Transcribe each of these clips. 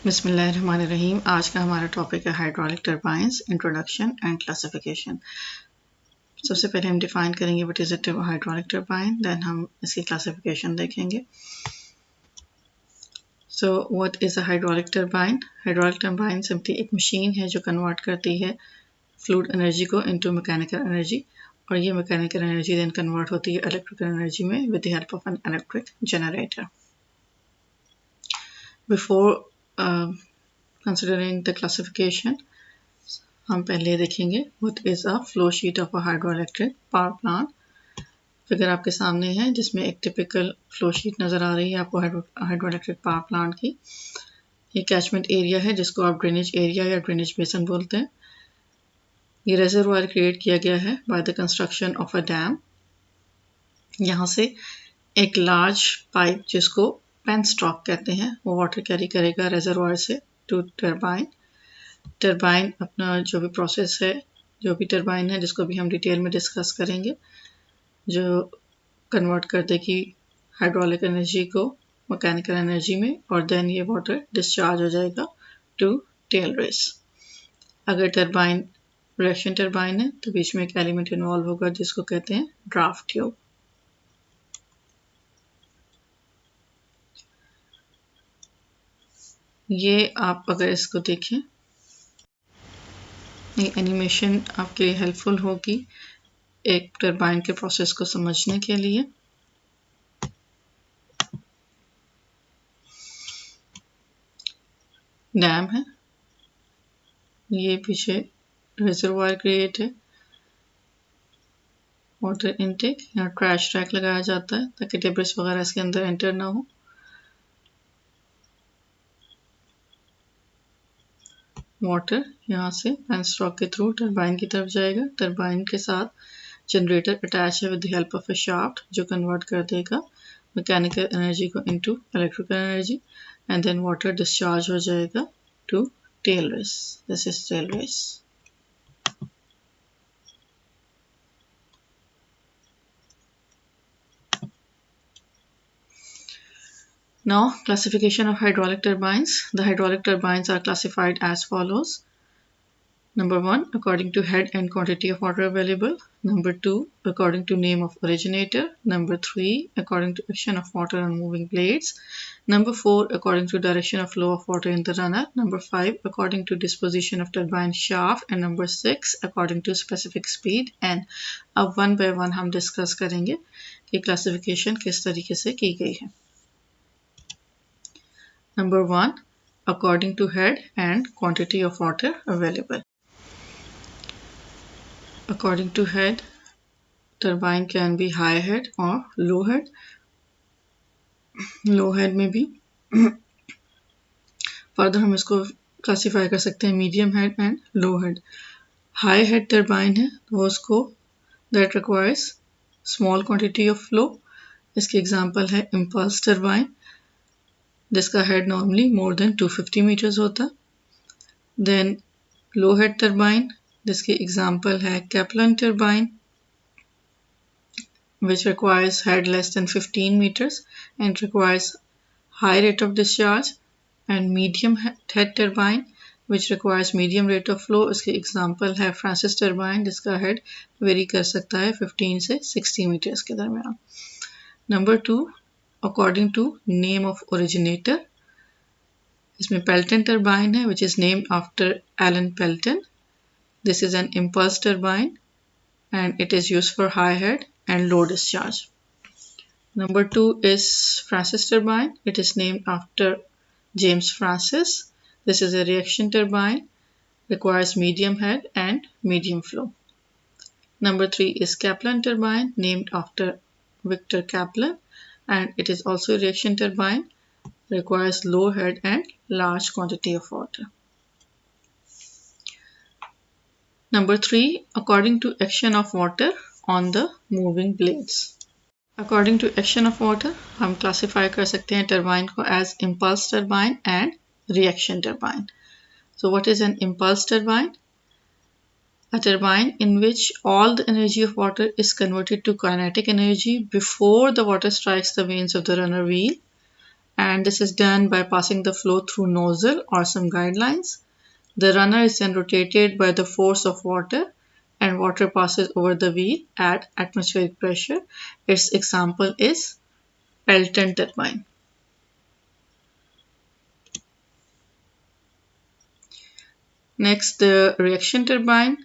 बिस्मिल्लाहिर्रहमानिर्रहीम। आज का हमारा टॉपिक है hydraulic turbines, introduction and classification. सबसे पहले हम डिफाइन करेंगे what is a hydraulic turbine, then हम इसकी क्लासिफिकेशन देखेंगे। So what is a hydraulic turbine? Hydraulic turbine simply एक मशीन है जो कन्वर्ट करती है फ्लूइड एनर्जी को इनटू मैकेनिकल एनर्जी, और ये मैकेनिकल एनर्जी देन कन्वर्ट होती है इलेक्ट्रिकल एनर्जी में with the help of an electric generator. Before considering the classification, हम पहले देखेंगे what is a flow sheet of a hydroelectric power plant। Figure आपके सामने है जिसमें एक टिपिकल फ्लो शीट नज़र आ रही है आपको हाइड्रोइलेक्ट्रिक पावर प्लांट की। ये कैचमेंट एरिया है जिसको आप ड्रेनेज एरिया या ड्रेनेज बेसन बोलते हैं। ये रेजर्वायर क्रिएट किया गया है by the construction of a dam. यहाँ से एक लार्ज पाइप जिसको पेन स्टॉक कहते हैं वो वाटर कैरी करेगा रेजर्वायर से टू टरबाइन। टरबाइन अपना जो भी प्रोसेस है, जो भी टरबाइन है जिसको भी हम डिटेल में डिस्कस करेंगे, जो कन्वर्ट कर देगी हाइड्रोलिक एनर्जी को मैकेनिकल एनर्जी में, और देन ये वाटर डिस्चार्ज हो जाएगा टू टेल रेस। अगर टरबाइन रिएक्शन टरबाइन है तो बीच में एक एलिमेंट इन्वॉल्व होगा जिसको कहते हैं ड्राफ्ट ट्यूब। ये आप अगर इसको देखें, ये एनिमेशन आपके लिए हेल्पफुल होगी एक टरबाइन के प्रोसेस को समझने के लिए। डैम है, ये पीछे रिजर्वायर क्रिएट है, वाटर इनटेक, यहाँ ट्रैश ट्रैक लगाया जाता है ताकि डेब्रिस वगैरह इसके अंदर एंटर ना हो। वाटर यहाँ से पेन स्टॉक के थ्रू टरबाइन की तरफ जाएगा। टरबाइन के साथ जनरेटर अटैच है with the help of a shaft जो कन्वर्ट कर देगा मैकेनिकल एनर्जी को into electrical energy, and then water discharge हो जाएगा to tail race. This is tail race. Now, classification of hydraulic turbines. The hydraulic turbines are classified as follows. Number 1, according to head and quantity of water available. Number 2, according to name of originator. Number 3, according to action of water on moving blades. Number 4, according to direction of flow of water in the runner. Number 5, according to disposition of turbine shaft. And number 6, according to specific speed. And अब one by one हम discuss करेंगे कि classification किस तरीके से की गई है। Number 1, according to head and quantity of water available. According to head, turbine can be high head or low head. Low head में भी फर्दर हम इसको क्लासीफाई कर सकते हैं medium head and low head. High head turbine है वो उसको that requires small quantity of flow. इसके एग्जांपल है इम्पल्स टरबाइन जिसका head normally more than 250 metres होता। देन लो हेड टरबाइन जिसके एग्जांपल है Kaplan turbine which requires head less than 15 meters and requires high rate of discharge, and medium head turbine which requires medium rate of flow। इसके example है Francis turbine जिसका head vary कर सकता है 15 से 60 metres के दरमियान। Number 2, according to name of originator, इसमें पेल्टन टरबाइन है which is named after Alan Pelton। This is an impulse turbine and it is used for high head and low discharge. Number 2 is Francis turbine. It is named after James Francis. This is a reaction turbine, requires medium head and medium flow. Number 3 is Kaplan turbine, named after Victor Kaplan, and it is also a reaction turbine, requires low head and large quantity of water. Number 3, according to action of water on the moving blades. According to action of water, हम classify कर सकते हैं turbine को as impulse turbine and reaction turbine. So what is an impulse turbine? A turbine in which all the energy of water is converted to kinetic energy before the water strikes the vanes of the runner wheel, and this is done by passing the flow through nozzle or some guidelines. The runner is then rotated by the force of water, and water passes over the wheel at atmospheric pressure. Its example is Pelton turbine. Next, the reaction turbine.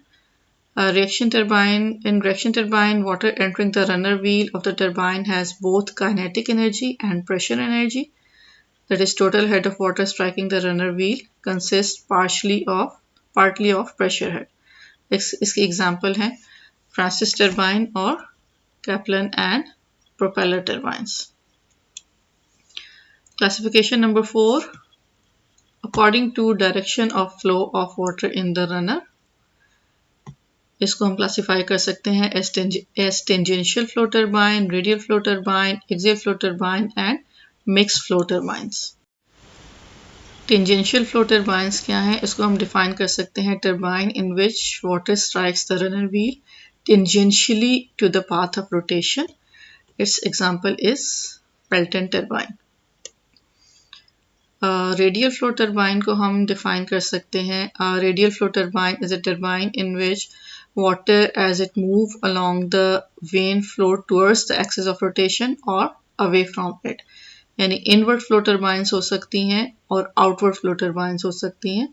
In reaction turbine, water entering the runner wheel of the turbine has both kinetic energy and pressure energy. That is, total head of water striking the runner wheel consists partly of pressure head. इसके example हैं Francis turbine और Kaplan and propeller turbines. Classification number 4. According to direction of flow of water in the runner. इसको हम classify कर सकते हैं as tangential flow turbine, radial flow turbine, axial flow turbine and mixed flow turbines. Tangential flow turbines क्या है? इसको हम define कर सकते हैं turbine in which water strikes the runner wheel tangentially to the path of rotation. Its example is Pelton turbine. Radial flow turbine को हम define कर सकते हैं. Radial flow turbine is a turbine in which water as it move along the vane flow towards the axis of rotation or away from it. यानी inward flow turbines हो सकती हैं और outward flow turbines हो सकती हैं.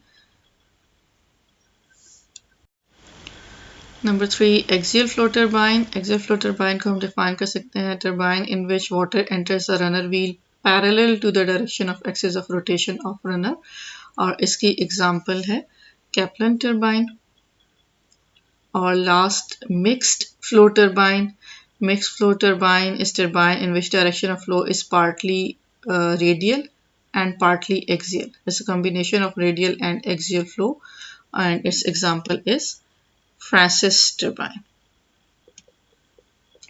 Number 3, axial flow turbine. Axial flow turbine को हम define कर सकते हैं turbine in which water enters the runner wheel parallel to the direction of axis of rotation of runner. और इसकी example है Kaplan turbine. और last, mixed flow turbine. Mixed flow turbine is turbine in which direction of flow is partly radial and partly axial. It's a combination of radial and axial flow, and its example is Francis turbine.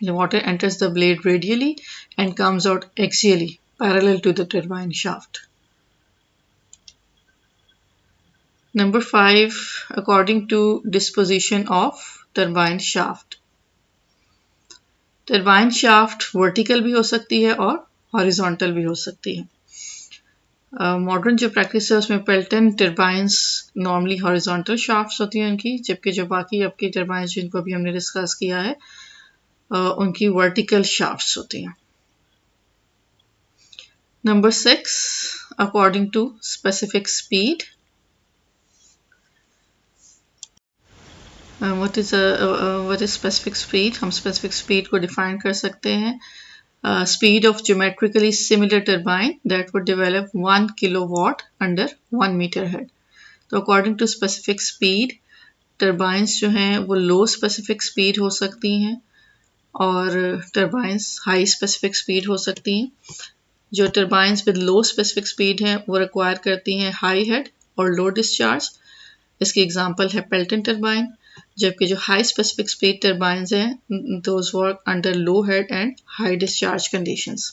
The water enters the blade radially and comes out axially, parallel to the turbine shaft. Number 5, according to disposition of turbine shaft. Turbine shaft vertical भी हो सकती है और horizontal भी हो सकती है. Modern जो प्रैक्टिस है उसमें Pelton turbines normally horizontal shafts होती हैं उनकी, जबकि जो बाकी अब की टर्बाइंस जिनको अभी हमने डिस्कस किया है उनकी वर्टिकल शाफ्ट्स होती हैं. Number 6, according to specific speed. what is specific speed? हम specific speed को define कर सकते हैं. Speed of geometrically similar turbine that would develop 1 kilowatt under 1 meter head. तो according to specific speed, turbines जो हैं वो low specific speed हो सकती हैं और turbines high specific speed हो सकती हैं. जो turbines with low specific speed हैं वो require करती हैं high head और low discharge. इसकी example है Pelton turbine. जबकि जो हाई स्पेसिफिक स्पीड टर्बाइंस हैं those work under low head and high discharge conditions.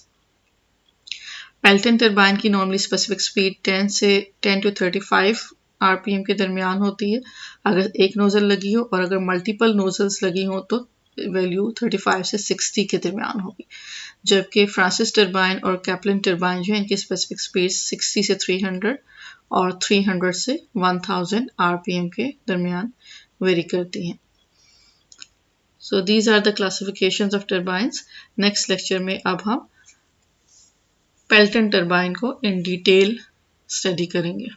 Pelton turbine की normally specific speed 10 to 35 RPM के दरमियान होती है अगर एक नोजल लगी हो, और अगर मल्टीपल नोजल्स लगी हो तो वैल्यू 35 से 60 के दरमियान होगी. जबकि फ्रांसिस टर्बाइन और कैप्लन टर्बाइन जो है इनकी स्पेसिफिक स्पीड 60 से 300 और 300 से 1000 आरपीएम के दरमियान वेरी करती हैं. So these are the classifications of turbines. Next lecture में अब हम पेल्टन टर्बाइन को in detail स्टडी करेंगे.